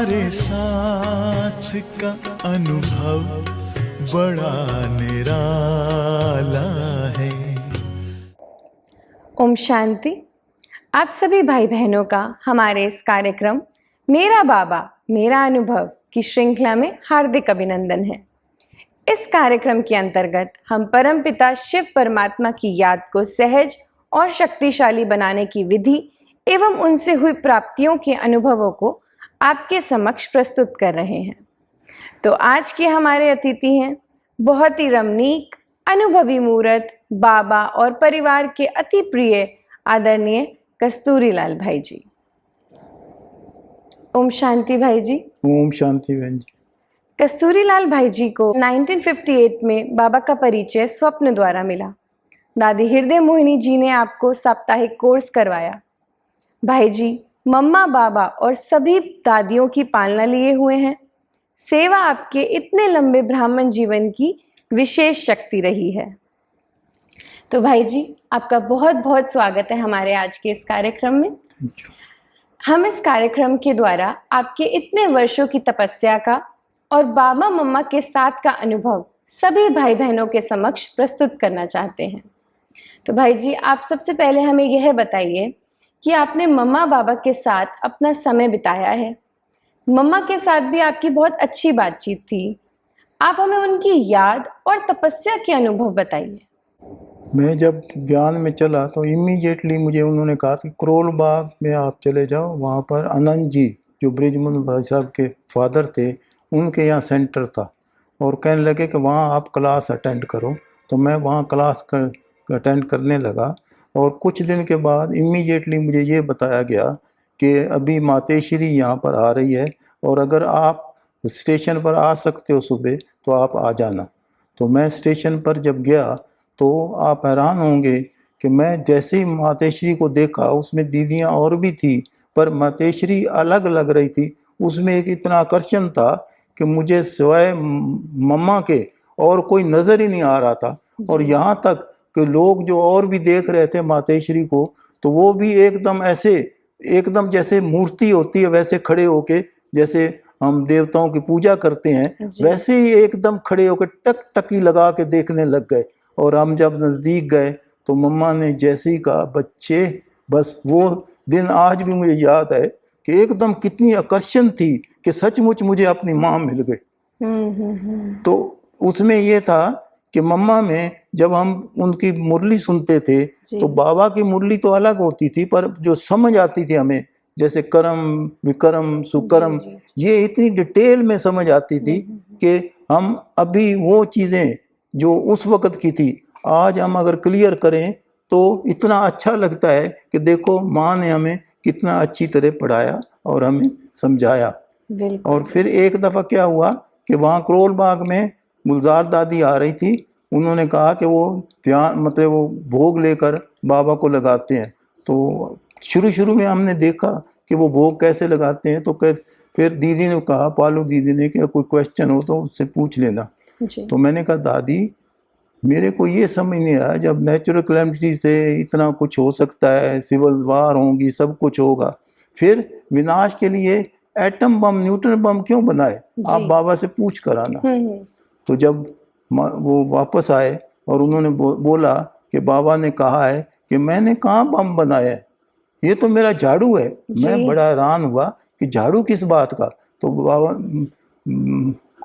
तुम्हारे साथ का अनुभव बड़ा निराला है। ओम शांति। आप सभी भाई बहनों का हमारे इस कार्यक्रम मेरा बाबा मेरा अनुभव की श्रृंखला में हार्दिक अभिनंदन है। इस कार्यक्रम के अंतर्गत हम परमपिता शिव परमात्मा की याद को सहज और शक्तिशाली बनाने की विधि एवं उनसे हुई प्राप्तियों के अनुभवों को आपके समक्ष प्रस्तुत कर रहे हैं। तो आज के हमारे अतिथि हैं बहुत ही रमणीक अनुभवी मूर्त बाबा और परिवार के अति प्रिय आदरणीय कस्तूरी लाल भाई जी। ओम शांति भाई जी। ओम शांति बहन जी। कस्तूरी लाल भाई जी को 1958 में बाबा का परिचय स्वप्न द्वारा मिला। दादी हृदय मोहिनी जी ने आपको साप्ताहिक कोर्स करवाया। भाई जी मम्मा बाबा और सभी दादियों की पालना लिए हुए हैं। सेवा आपके इतने लंबे ब्राह्मण जीवन की विशेष शक्ति रही है। तो भाई जी आपका बहुत बहुत स्वागत है हमारे आज के इस कार्यक्रम में। हम इस कार्यक्रम के द्वारा आपके इतने वर्षों की तपस्या का और बाबा मम्मा के साथ का अनुभव सभी भाई बहनों के समक्ष प्रस्तुत करना चाहते हैं। तो भाई जी आप सबसे पहले हमें यह बताइए कि आपने मम्मा बाबा के साथ अपना समय बिताया है। मम्मा के साथ भी आपकी बहुत अच्छी बातचीत थी। आप हमें उनकी याद और तपस्या के अनुभव बताइए। मैं जब ज्ञान में चला तो इमीडिएटली मुझे उन्होंने कहा कि करोल बाग में आप चले जाओ, वहाँ पर आनंद जी जो ब्रिजमोहन भाई साहब के फादर थे उनके यहाँ सेंटर था, और कहने लगे कि वहाँ आप क्लास अटेंड करो। तो मैं वहाँ क्लास अटेंड करने लगा, और कुछ दिन के बाद इमीडिएटली मुझे ये बताया गया कि अभी मातेश्वरी यहाँ पर आ रही है, और अगर आप स्टेशन पर आ सकते हो सुबह तो आप आ जाना। तो मैं स्टेशन पर जब गया तो आप हैरान होंगे कि मैं जैसे ही मातेश्वरी को देखा, उसमें दीदियाँ और भी थी पर मातेश्वरी अलग लग रही थी। उसमें एक इतना आकर्षण था कि मुझे सिवाय मम्मा के और कोई नज़र ही नहीं आ रहा था। और यहाँ तक कि लोग जो और भी देख रहे थे मातेश्वरी को, तो वो भी एकदम ऐसे, एकदम जैसे मूर्ति होती है वैसे खड़े होके, जैसे हम देवताओं की पूजा करते हैं वैसे ही एकदम खड़े होकर टक टकी लगा के देखने लग गए। और हम जब नज़दीक गए तो मम्मा ने जैसे ही कहा बच्चे, बस वो दिन आज भी मुझे याद है कि एकदम कितनी आकर्षण थी कि सचमुच मुझे अपनी माँ मिल गई। तो उसमें ये था कि मम्मा में जब हम उनकी मुरली सुनते थे तो बाबा की मुरली तो अलग होती थी, पर जो समझ आती थी हमें, जैसे करम विक्रम सुकरम, ये इतनी डिटेल में समझ आती थी कि हम अभी वो चीज़ें जो उस वक़्त की थी आज हम अगर क्लियर करें तो इतना अच्छा लगता है कि देखो माँ ने हमें कितना अच्छी तरह पढ़ाया और हमें समझाया। और फिर एक दफ़ा क्या हुआ कि वहाँ करोल बाग में गुलजार दादी आ रही थी। उन्होंने कहा कि वो ध्यान मतलब वो भोग लेकर बाबा को लगाते हैं। तो शुरू में हमने देखा कि वो भोग कैसे लगाते हैं। तो फिर दीदी ने कहा, पालू दीदी ने, कि कोई क्वेश्चन हो तो उससे पूछ लेना। तो मैंने कहा दादी मेरे को ये समझ नहीं आया, जब नेचुरल कैलेमिटी से इतना कुछ हो सकता है, सिविल वार होंगी, सब कुछ होगा, फिर विनाश के लिए एटम बम न्यूट्रन बम क्यों बनाए? आप बाबा से पूछ कर आना। तो जब वो वापस आए और उन्होंने बोला कि बाबा ने कहा है कि मैंने कहाँ बम बनाया है, ये तो मेरा झाड़ू है। मैं बड़ा हैरान हुआ कि झाड़ू किस बात का? तो बाबा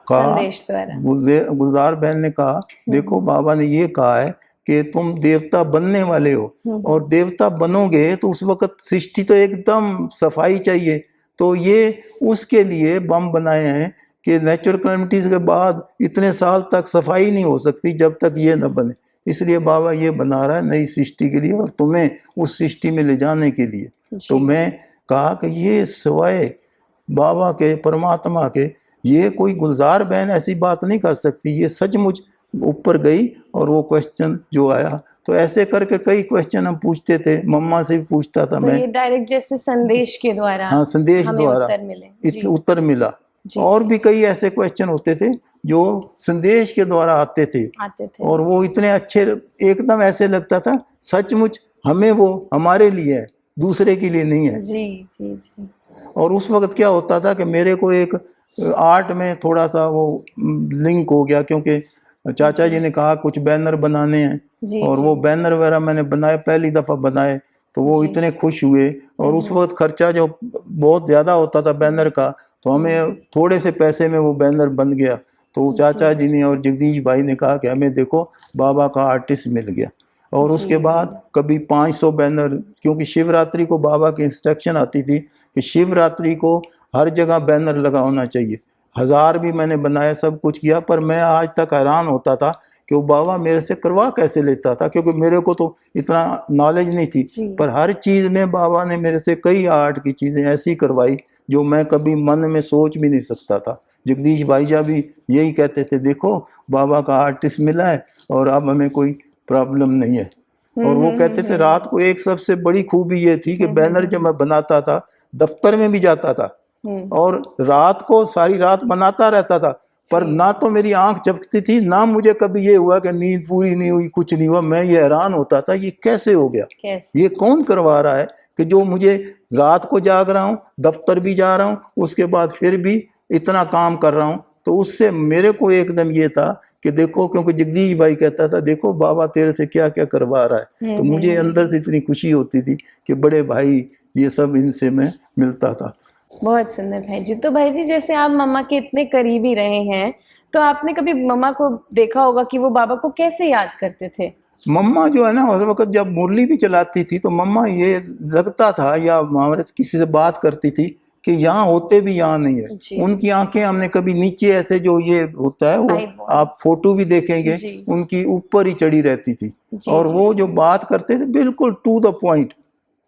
कहा, गुलजार बहन ने कहा देखो बाबा ने ये कहा है कि तुम देवता बनने वाले हो, और देवता बनोगे तो उस वक्त सृष्टि तो एकदम सफाई चाहिए। तो ये उसके लिए बम बनाए हैं कि नेचुरल कैलेमिटीज के बाद इतने साल तक सफाई नहीं हो सकती जब तक ये न बने, इसलिए बाबा ये बना रहा है नई सृष्टि के लिए और तुम्हें उस सृष्टि में ले जाने के लिए। तो मैं कहा कि ये सिवाय बाबा के, परमात्मा के, ये कोई गुलजार बहन ऐसी बात नहीं कर सकती। ये सचमुच ऊपर गई और वो क्वेश्चन जो आया, तो ऐसे करके कई क्वेश्चन हम पूछते थे, मम्मा से भी पूछता था मैं। ये डायरेक्ट जैसे संदेश के द्वारा, हाँ संदेश द्वारा उत्तर मिला। और भी कई ऐसे क्वेश्चन होते थे जो संदेश के द्वारा आते थे। और वो इतने अच्छे, एकदम ऐसे लगता था सचमुच हमें वो हमारे लिए है, दूसरे के लिए नहीं है। जी जी जी। और उस वक्त क्या होता था कि मेरे को एक आर्ट में थोड़ा सा वो लिंक हो गया, क्योंकि चाचा जी ने कहा कुछ बैनर बनाने हैं, जी और जी वो बैनर वगैरह मैंने बनाए, पहली दफ़ा बनाए, तो वो जी। इतने खुश हुए। और उस वक्त खर्चा जो बहुत ज़्यादा होता था बैनर का, तो हमें थोड़े से पैसे में वो बैनर बन गया। तो चाचा जी ने और जगदीश भाई ने कहा कि हमें देखो बाबा का आर्टिस्ट मिल गया। और जी उसके जी बाद कभी 500 बैनर, क्योंकि शिवरात्रि को बाबा की इंस्ट्रक्शन आती थी कि शिवरात्रि को हर जगह बैनर लगा होना चाहिए। 1000 भी मैंने बनाए, सब कुछ किया, पर मैं आज तक हैरान होता था कि वो बाबा मेरे से करवा कैसे लेता था, क्योंकि मेरे को तो इतना नॉलेज नहीं थी। जी। पर हर चीज़ में बाबा ने मेरे से कई आर्ट की चीज़ें ऐसी करवाई जो मैं कभी मन में सोच भी नहीं सकता था। जगदीश भाई साहब भी यही कहते थे, देखो बाबा का आर्टिस्ट मिला है और अब हमें कोई प्रॉब्लम नहीं है। और वो कहते थे रात को एक सबसे बड़ी खूबी ये थी कि बैनर जब मैं बनाता था, दफ्तर में भी जाता था और रात को सारी रात बनाता रहता था, पर ना तो मेरी आंख झपकती थी, ना मुझे कभी ये हुआ कि नींद पूरी नहीं हुई, कुछ नहीं हुआ। मैं ये हैरान होता था ये कैसे हो गया, कैसे? ये कौन करवा रहा है कि जो मुझे रात को जाग रहा हूँ, दफ्तर भी जा रहा हूँ, उसके बाद फिर भी इतना काम कर रहा हूँ। तो उससे मेरे को एकदम ये था कि देखो, क्योंकि जगदीश भाई कहता था देखो बाबा तेरे से क्या क्या करवा रहा है, तो मुझे अंदर से इतनी खुशी होती थी कि बड़े भाई, ये सब इनसे मैं मिलता था। बहुत सुंदर भाई जी। तो भाई जी जैसे आप मम्मा के इतने करीबी रहे हैं, तो आपने कभी मम्मा को देखा होगा कि वो बाबा को कैसे याद करते थे? मम्मा जो है ना, उस वक्त जब मुरली भी चलाती थी तो मम्मा ये लगता था, या हमारे से किसी से बात करती थी कि यहाँ होते भी यहाँ नहीं है। जी। उनकी आंखें हमने कभी नीचे ऐसे जो ये होता है वो Eyeball। आप फोटो भी देखेंगे, जी। उनकी ऊपर ही चढ़ी रहती थी। जी और जी वो जो बात करते थे बिल्कुल टू द पॉइंट,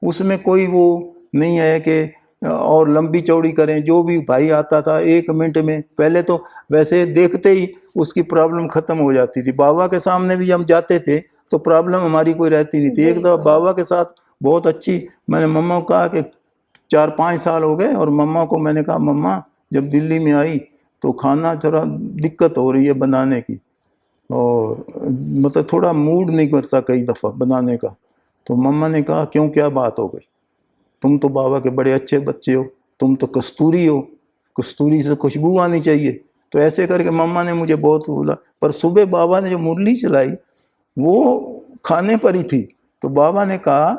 उसमें कोई वो नहीं है कि और लंबी चौड़ी करें। जो भी भाई आता था 1 मिनट में, पहले तो वैसे देखते ही उसकी प्रॉब्लम खत्म हो जाती थी। बाबा के सामने भी हम जाते थे तो प्रॉब्लम हमारी कोई रहती नहीं थी। एक दफ़ा बाबा के साथ बहुत अच्छी, मैंने मम्मा को कहा कि 4-5 साल हो गए, और मम्मा को मैंने कहा मम्मा जब दिल्ली में आई तो खाना थोड़ा दिक्कत हो रही है बनाने की, और मतलब थोड़ा मूड नहीं करता कई दफ़ा बनाने का। तो मम्मा ने कहा क्यों, क्या बात हो गई, तुम तो बाबा के बड़े अच्छे बच्चे हो, तुम तो कस्तूरी हो, कस्तूरी से खुशबू आनी चाहिए। तो ऐसे करके मम्मा ने मुझे बहुत बोला। पर सुबह बाबा ने जो मुरली चलाई वो खाने पर ही थी। तो बाबा ने कहा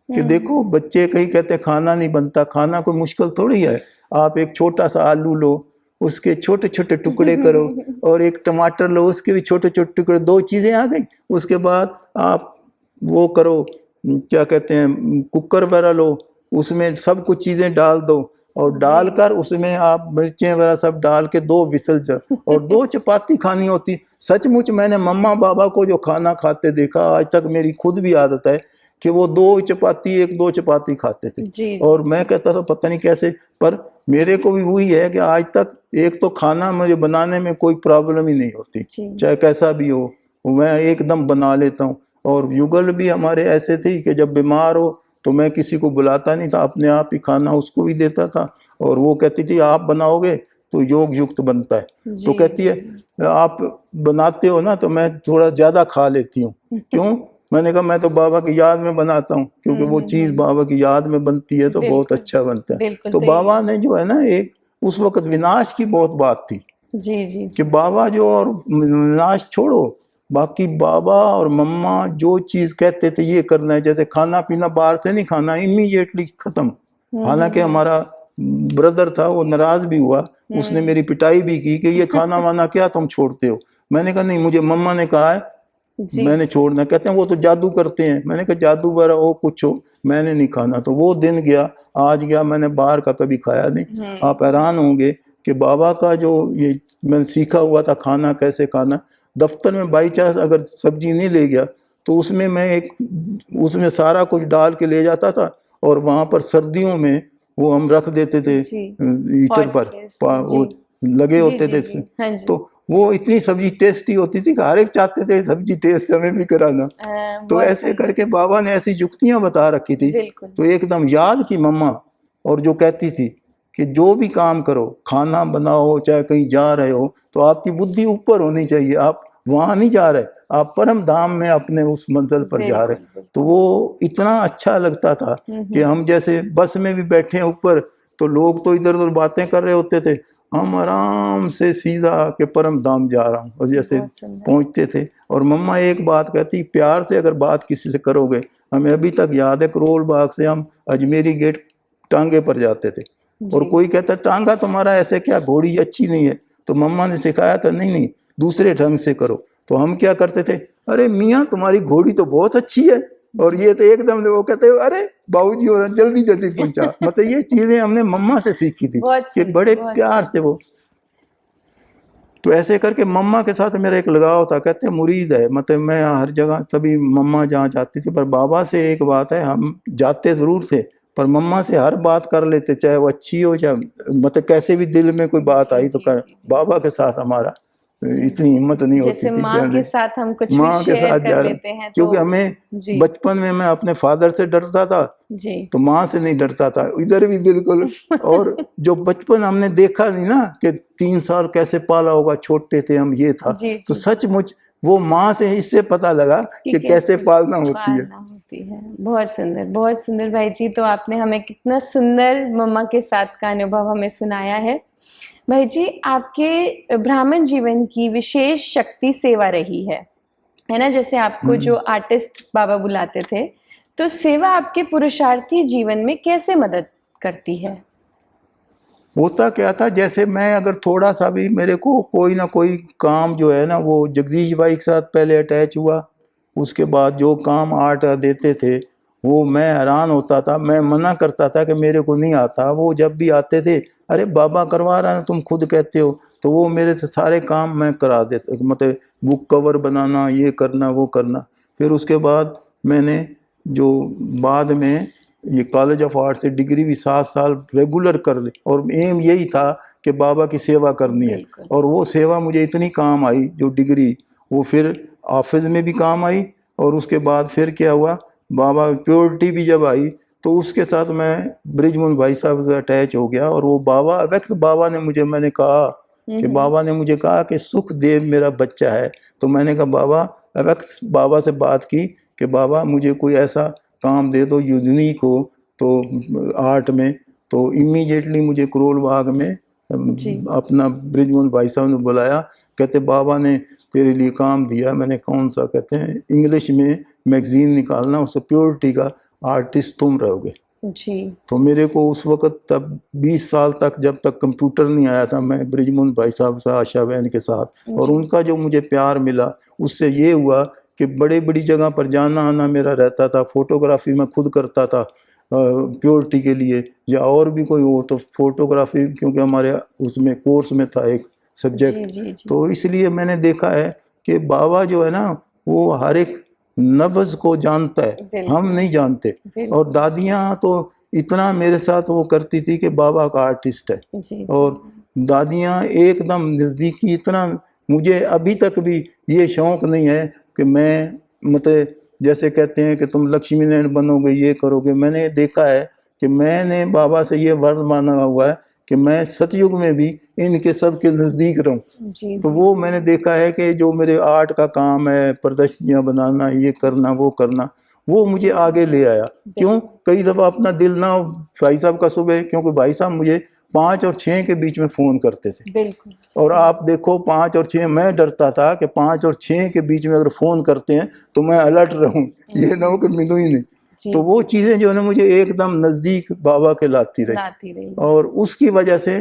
कि देखो बच्चे कहीं कहते खाना नहीं बनता, खाना कोई मुश्किल थोड़ी है। आप एक छोटा सा आलू लो, उसके छोटे छोटे टुकड़े करो, और एक टमाटर लो, उसके भी छोटे छोटे टुकड़े, 2 चीज़ें आ गई। उसके बाद आप वो करो, क्या कहते हैं, कुकर वगैरह लो, उसमें सब कुछ चीज़ें डाल दो, और डालकर उसमें आप मिर्चें वगैरह सब डाल के 2 विसल और 2 चपाती खानी होती। सचमुच मैंने मम्मा बाबा को जो खाना खाते देखा, आज तक मेरी खुद भी आदत है कि वो 2 चपाती 1-2 चपाती खाते थे। जी और मैं कहता था पता नहीं कैसे, पर मेरे को भी वही है कि आज तक एक तो खाना मुझे बनाने में कोई प्रॉब्लम ही नहीं होती, जी। चाहे कैसा भी हो, मैं एकदम बना लेता हूँ। और युगल भी हमारे ऐसे थे कि जब बीमार हो तो मैं किसी को बुलाता नहीं था, अपने आप ही खाना उसको भी देता था। और वो कहती थी आप बनाओगे तो योग युक्त बनता है। तो जी कहती है आप बनाते हो ना तो मैं थोड़ा ज़्यादा खा लेती हूँ। क्यों? मैंने कहा मैं तो बाबा की याद में बनाता हूँ, क्योंकि वो चीज़ बाबा की याद में बनती है तो बहुत बिल्कुल अच्छा बनता है। बिल्कुल। तो तो बाबा ने जो है ना, एक उस वक्त विनाश की बहुत बात थी जी जी कि बाबा जो, और विनाश छोड़ो, बाकी बाबा और मम्मा जो चीज़ कहते थे ये करना है, जैसे खाना पीना बाहर से नहीं खाना, इमीडिएटली खत्म। हालांकि हमारा ब्रदर था वो नाराज भी हुआ, उसने मेरी पिटाई भी की कि ये खाना वाना क्या तुम छोड़ते हो। मैंने कहा नहीं, मुझे मम्मा ने कहा है जी। मैंने छोड़ना। कहते हैं वो तो जादू करते हैं। मैंने कहा जादू वगैरह हो कुछ हो, मैंने नहीं खाना। तो वो दिन गया, आज गया, मैंने बाहर का कभी खाया नहीं। आप हैरान होंगे कि बाबा का जो ये मैंने सीखा हुआ था खाना कैसे खाना, दफ्तर में बाई चांस अगर सब्जी नहीं ले गया तो उसमें मैं उसमें सारा कुछ डाल के ले जाता था, और वहाँ पर सर्दियों में वो हम रख देते थे जी। हीटर पर, वो लगे जी होते जी थे। जी। हाँ जी। तो वो इतनी सब्जी टेस्टी होती थी कि हर एक चाहते थे सब्जी टेस्ट हमें भी कराना। तो बहुत ऐसे सुंदर। करके बाबा ने ऐसी युक्तियां बता रखी थी। बिल्कुल। तो एकदम याद की मम्मा, और जो कहती थी कि जो भी काम करो, खाना बनाओ, चाहे कहीं जा रहे हो, तो आपकी बुद्धि ऊपर होनी चाहिए। आप वहाँ नहीं जा रहे, आप परम धाम में अपने उस मंजिल पर जा रहे। बिल्कुल तो वो इतना अच्छा लगता था कि हम जैसे बस में भी बैठे हैं ऊपर, तो लोग तो इधर उधर बातें कर रहे होते थे, हम आराम से सीधा के परम धाम जा रहा हूँ, और जैसे बहुत सुंदर। पहुँचते थे। और मम्मा एक बात कहती, प्यार से अगर बात किसी से करोगे, हमें अभी तक याद है करोल बाग से हम अजमेरी गेट टांगे पर जाते थे, और जी। कोई कहता टांगा तुम्हारा ऐसे क्या, घोड़ी अच्छी नहीं है, तो मम्मा ने सिखाया था नहीं नहीं दूसरे ढंग से करो। तो हम क्या करते थे, अरे मियाँ तुम्हारी घोड़ी तो बहुत अच्छी है, और ये तो एकदम वो कहते अरे बाबूजी हो रहा जल्दी जल्दी पहुंचा। मतलब ये चीजें हमने मम्मा से सीखी थी बहुत कि सुंदर, बड़े बहुत प्यार से वो। तो ऐसे करके मम्मा के साथ मेरा एक लगाव था, कहते मुरीद है, मतलब मैं हर जगह सभी मम्मा जहाँ जाती थी, पर बाबा से एक बात है, हम जाते जरूर थे पर मम्मा से हर बात कर लेते, चाहे वो अच्छी हो चाहे मतलब कैसे भी दिल में कोई बात आई तो कर। बाबा के साथ हमारा इतनी हिम्मत नहीं होती जैसे थी माँ के साथ हम कुछ भी माँ के शेयर साथ कर लेते हैं क्योंकि तो हमें जी बचपन में मैं अपने फादर से डरता था, जी तो माँ से नहीं डरता था, इधर भी बिल्कुल। और जो बचपन हमने देखा नहीं ना कि 3 साल कैसे पाला होगा, छोटे थे हम, ये था। जी तो जी सचमुच वो माँ से इससे पता लगा कि कैसे पालना होती है। पालना होती है। बहुत सुंदर भाई जी। तो आपने हमें कितना सुंदर मम्मा के साथ का अनुभव हमें सुनाया है। भाई जी, आपके ब्राह्मण जीवन की विशेष शक्ति सेवा रही है ना? जैसे आपको जो आर्टिस्ट बाबा बुलाते थे, तो सेवा आपके पुरुषार्थी जीवन में कैसे मदद करती है? होता क्या था, जैसे मैं अगर थोड़ा सा भी मेरे को कोई ना कोई काम जो है ना, वो जगदीश भाई के साथ पहले अटैच हुआ, उसके बाद जो काम आर्ट देते थे वो मैं हैरान होता था, मैं मना करता था कि मेरे को नहीं आता। वो जब भी आते थे, अरे बाबा करवा रहा है तुम खुद कहते हो, तो वो मेरे से सारे काम मैं करा देता, मतलब बुक कवर बनाना, ये करना वो करना। फिर उसके बाद मैंने जो बाद में ये कॉलेज ऑफ आर्ट से डिग्री भी 7 साल रेगुलर कर ली, और एम यही था कि बाबा की सेवा करनी है। बिल्कुल। और वो सेवा मुझे इतनी काम आई, जो डिग्री वो फिर ऑफिस में भी काम आई, और उसके बाद फिर क्या हुआ, बाबा प्योरिटी भी जब आई तो उसके साथ मैं ब्रिजमोहन भाई साहब से अटैच हो गया। और वो बाबा व्यक्त बाबा ने मुझे, मैंने कहा कि बाबा ने मुझे कहा कि सुखदेव मेरा बच्चा है, तो मैंने कहा बाबा, व्यक्त बाबा से बात की कि बाबा मुझे कोई ऐसा काम दे दो यूनिक हो तो आर्ट में। तो इमीडिएटली मुझे करोल बाग में अपना ब्रिजमोहन भाई साहब ने बुलाया, कहते बाबा ने तेरे लिए काम दिया। मैंने कौन सा, कहते हैं इंग्लिश में मैगजीन निकालना, उससे प्योरिटी का आर्टिस्ट तुम रहोगे। जी तो मेरे को उस वक़्त तब 20 साल तक, जब तक कंप्यूटर नहीं आया था, मैं ब्रिजमोहन भाई साहब से, आशा बहन के साथ, और उनका जो मुझे प्यार मिला उससे ये हुआ कि बड़े बड़ी जगह पर जाना आना मेरा रहता था। फोटोग्राफी मैं खुद करता था प्योरिटी के लिए, या और भी कोई हो तो फोटोग्राफी, क्योंकि हमारे उसमें कोर्स में था एक सब्जेक्ट। जी जी तो इसलिए मैंने देखा है कि बाबा जो है ना, वो हर एक नब्ज़ को जानता है, हम नहीं जानते। और दादियाँ तो इतना मेरे साथ वो करती थी कि बाबा का आर्टिस्ट है। जी और दादियाँ एकदम नज़दीकी, इतना मुझे अभी तक भी ये शौक़ नहीं है कि मैं, मतलब जैसे कहते हैं कि तुम लक्ष्मी नारायण बनोगे, ये करोगे। मैंने देखा है कि मैंने बाबा से ये वर्ण मांगा हुआ है कि मैं सतयुग में भी इनके सबके नज़दीक रहूं। जी तो वो मैंने देखा है कि जो मेरे आर्ट का काम है, प्रदर्शनियाँ बनाना, ये करना वो करना, वो मुझे आगे ले आया। क्यों, कई दफ़ा अपना दिल ना हो भाई साहब का सुबह, क्योंकि भाई साहब मुझे 5 और 6 के बीच में फ़ोन करते थे। बिल्कुल। और आप देखो 5 और 6, मैं डरता था कि 5 और 6 के बीच में अगर फ़ोन करते हैं तो मैं अलर्ट रहूं, ये ना हो कि मिलूं ही नहीं। तो वो चीज़ें जो है ना, मुझे एकदम नज़दीक बाबा के लाती रही। और उसकी वजह से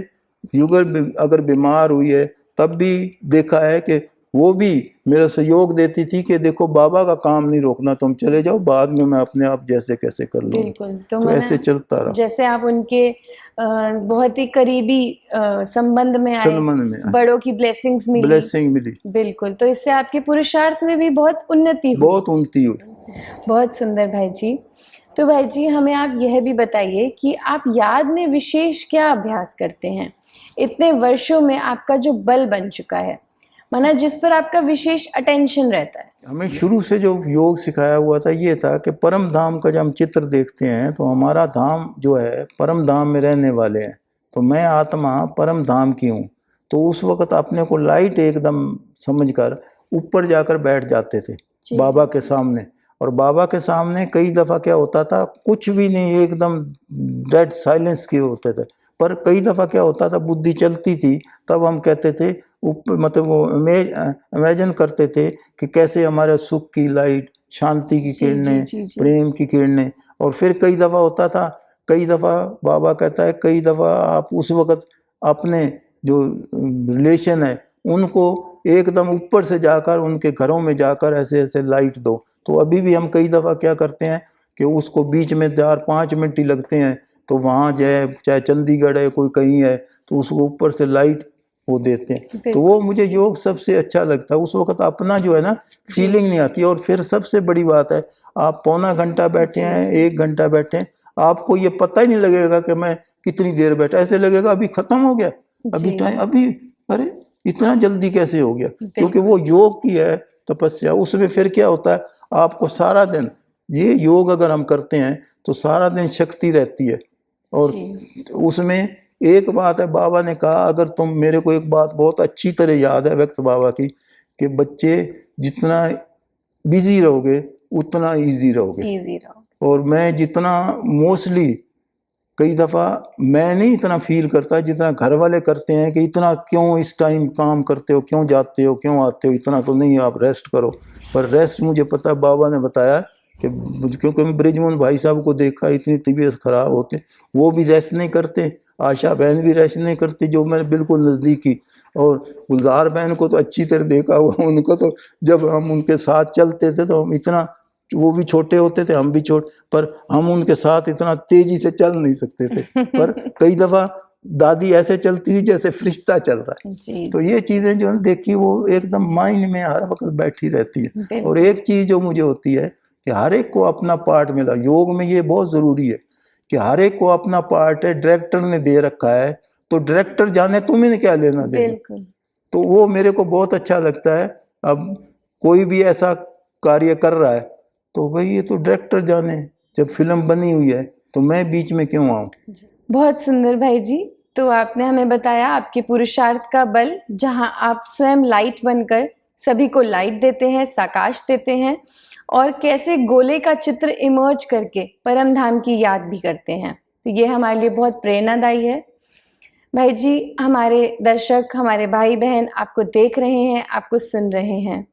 युगल अगर बीमार हुई है तब भी देखा है कि वो भी मेरा सहयोग देती थी कि देखो बाबा का काम नहीं रोकना, तुम चले जाओ, बाद में मैं अपने आप जैसे कैसे कर लूँगी। बिल्कुल। तो ऐसे चलता रहा। जैसे आप उनके बहुत ही करीबी संबंध में आए, सन्मान में आए, बड़ों की ब्लेसिंग्स मिली। ब्लेसिंग मिली, बिल्कुल। तो इससे आपके पुरुषार्थ में भी बहुत उन्नति हुई। बहुत उन्नति हुई। बहुत सुंदर भाई जी। तो भाई जी, हमें आप यह भी बताइए कि आप याद में विशेष क्या अभ्यास करते हैं? इतने वर्षों में आपका जो बल बन चुका है, माना जिस पर आपका विशेष अटेंशन रहता है। हमें शुरू से जो योग सिखाया हुआ था ये था कि परम धाम का जब हम चित्र देखते हैं तो हमारा धाम जो है परम धाम में रहने वाले हैं, तो मैं आत्मा परम धाम की हूँ। तो उस वक़्त अपने को लाइट एकदम समझकर ऊपर जाकर बैठ जाते थे बाबा के सामने। और बाबा के सामने कई दफ़ा क्या होता था, कुछ भी नहीं, एकदम डेड साइलेंस के होते थे। पर कई दफ़ा क्या होता था, बुद्धि चलती थी, तब हम कहते थे मतलब वो इमेजिन करते थे कि कैसे हमारे सुख की लाइट, शांति की किरणें, प्रेम की किरणें। और फिर कई दफ़ा होता था, कई दफ़ा बाबा कहता है, कई दफ़ा आप उस वक़्त अपने जो रिलेशन है उनको एकदम ऊपर से जाकर उनके घरों में जाकर ऐसे ऐसे लाइट दो। तो अभी भी हम कई दफ़ा क्या करते हैं कि उसको बीच में 4-5 मिनट ही लगते हैं, तो वहाँ जाए, चाहे चंडीगढ़ है, कोई कहीं है, तो उसको ऊपर से लाइट वो देते हैं। तो वो मुझे योग सबसे अच्छा लगता है। उस वक्त अपना जो है ना फीलिंग नहीं आती। और फिर सबसे बड़ी बात है, आप पौना घंटा बैठे हैं, 1 घंटा बैठे हैं, आपको ये पता ही नहीं लगेगा कि मैं कितनी देर बैठा, ऐसे लगेगा अभी खत्म हो गया, अभी टाइम, अभी अरे इतना जल्दी कैसे हो गया, क्योंकि वो योग की है तपस्या। उसमें फिर क्या होता है, आपको सारा दिन ये योग अगर हम करते हैं तो सारा दिन शक्ति रहती है। और उसमें एक बात है, बाबा ने कहा, अगर तुम, मेरे को एक बात बहुत अच्छी तरह याद है व्यक्त बाबा की, कि बच्चे जितना बिजी रहोगे उतना इजी रहोगे। और मैं जितना मोस्टली, कई दफ़ा मैं नहीं इतना फील करता जितना घर वाले करते हैं कि इतना क्यों इस टाइम काम करते हो, क्यों जाते हो, क्यों आते हो, इतना तो नहीं, आप रेस्ट करो। पर रेस्ट मुझे पता, बाबा ने बताया कि, क्योंकि मैं ब्रिजमोहन भाई साहब को देखा, इतनी तबीयत ख़राब होते, वो भी रेस्ट नहीं करते, आशा बहन भी रेस्ट नहीं करती, जो मेरे बिल्कुल नज़दीकी, और गुलजार बहन को तो अच्छी तरह देखा हुआ, उनको तो जब हम उनके साथ चलते थे तो हम इतना, वो भी छोटे होते थे, हम भी छोटे, पर हम उनके साथ इतना तेजी से चल नहीं सकते थे। पर कई दफ़ा दादी ऐसे चलती थी जैसे फरिश्ता चल रहा है। तो ये चीज़ें जो देखी वो एकदम माइंड में हर वक्त बैठी रहती है। और एक चीज़ जो मुझे होती है कि हर एक को अपना पार्ट मिला योग में, ये बहुत ज़रूरी है कि हर एक को अपना पार्ट है, डायरेक्टर ने दे रखा है, तो डायरेक्टर जाने तुम्हें क्या लेना देना। तो वो मेरे को बहुत अच्छा लगता है। अब कोई भी ऐसा कार्य कर रहा है तो भाई ये तो डायरेक्टर जाने, जब फिल्म बनी हुई है तो मैं बीच में क्यों आऊँ। बहुत सुंदर भाई जी। तो आपने हमें बताया आपके पुरुषार्थ का बल, जहां आप स्वयं लाइट बनकर सभी को लाइट देते हैं, प्रकाश देते हैं, और कैसे गोले का चित्र इमर्ज करके परम धाम की याद भी करते हैं। तो ये हमारे लिए बहुत प्रेरणादायी है। भाई जी, हमारे दर्शक, हमारे भाई बहन आपको देख रहे हैं, आपको सुन रहे हैं,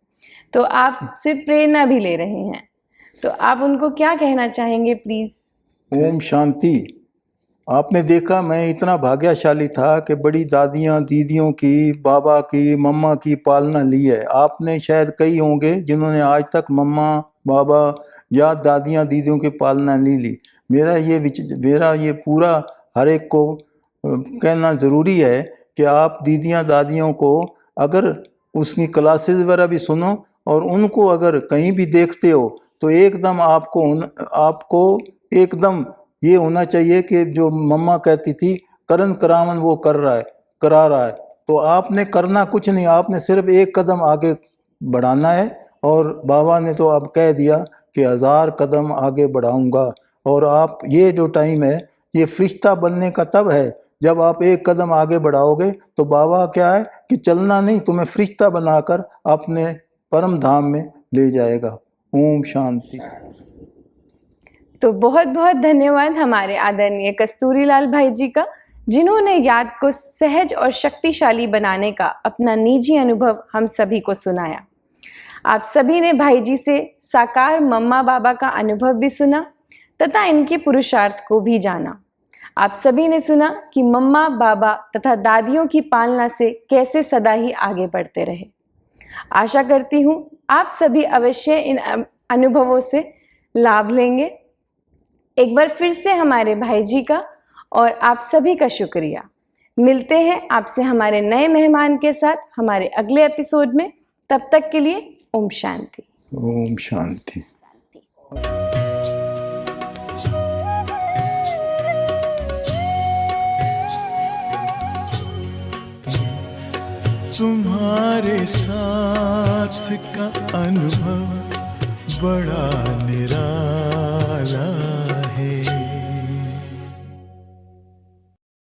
तो आपसे प्रेरणा भी ले रहे हैं, तो आप उनको क्या कहना चाहेंगे प्लीज। ओम शांति। आपने देखा, मैं इतना भाग्यशाली था कि बड़ी दादियाँ दीदियों की, बाबा की, मम्मा की पालना ली है। आपने शायद कई होंगे जिन्होंने आज तक मम्मा, बाबा या दादियाँ दीदियों की पालना नहीं ली। मेरा ये पूरा हर एक को कहना ज़रूरी है कि आप दीदियाँ दादियों को अगर उसकी क्लासेस वगैरह भी सुनो, और उनको अगर कहीं भी देखते हो तो एकदम आपको एकदम ये होना चाहिए कि जो मम्मा कहती थी करन करावन वो करा रहा है, तो आपने करना कुछ नहीं, आपने सिर्फ एक कदम आगे बढ़ाना है। और बाबा ने तो अब कह दिया कि 1000 कदम आगे बढ़ाऊंगा। और आप, ये जो टाइम है ये फरिश्ता बनने का तब है जब आप एक कदम आगे बढ़ाओगे, तो बाबा क्या है कि चलना नहीं, तुम्हें फरिश्ता बनाकर अपने परम धाम में ले जाएगा। ओम शांति। तो बहुत बहुत धन्यवाद हमारे आदरणीय कस्तूरीलाल भाई जी का, जिन्होंने याद को सहज और शक्तिशाली बनाने का अपना निजी अनुभव हम सभी को सुनाया। आप सभी ने भाई जी से साकार मम्मा बाबा का अनुभव भी सुना तथा इनके पुरुषार्थ को भी जाना। आप सभी ने सुना कि मम्मा, बाबा तथा दादियों की पालना से कैसे सदा ही आगे बढ़ते रहे। आशा करती हूँ आप सभी अवश्य इन अनुभवों से लाभ लेंगे। एक बार फिर से हमारे भाई जी का और आप सभी का शुक्रिया। मिलते हैं आपसे हमारे नए मेहमान के साथ हमारे अगले एपिसोड में। तब तक के लिए ओम शांति। ओम शांति। तुम्हारे साथ का अनुभव बड़ा निराला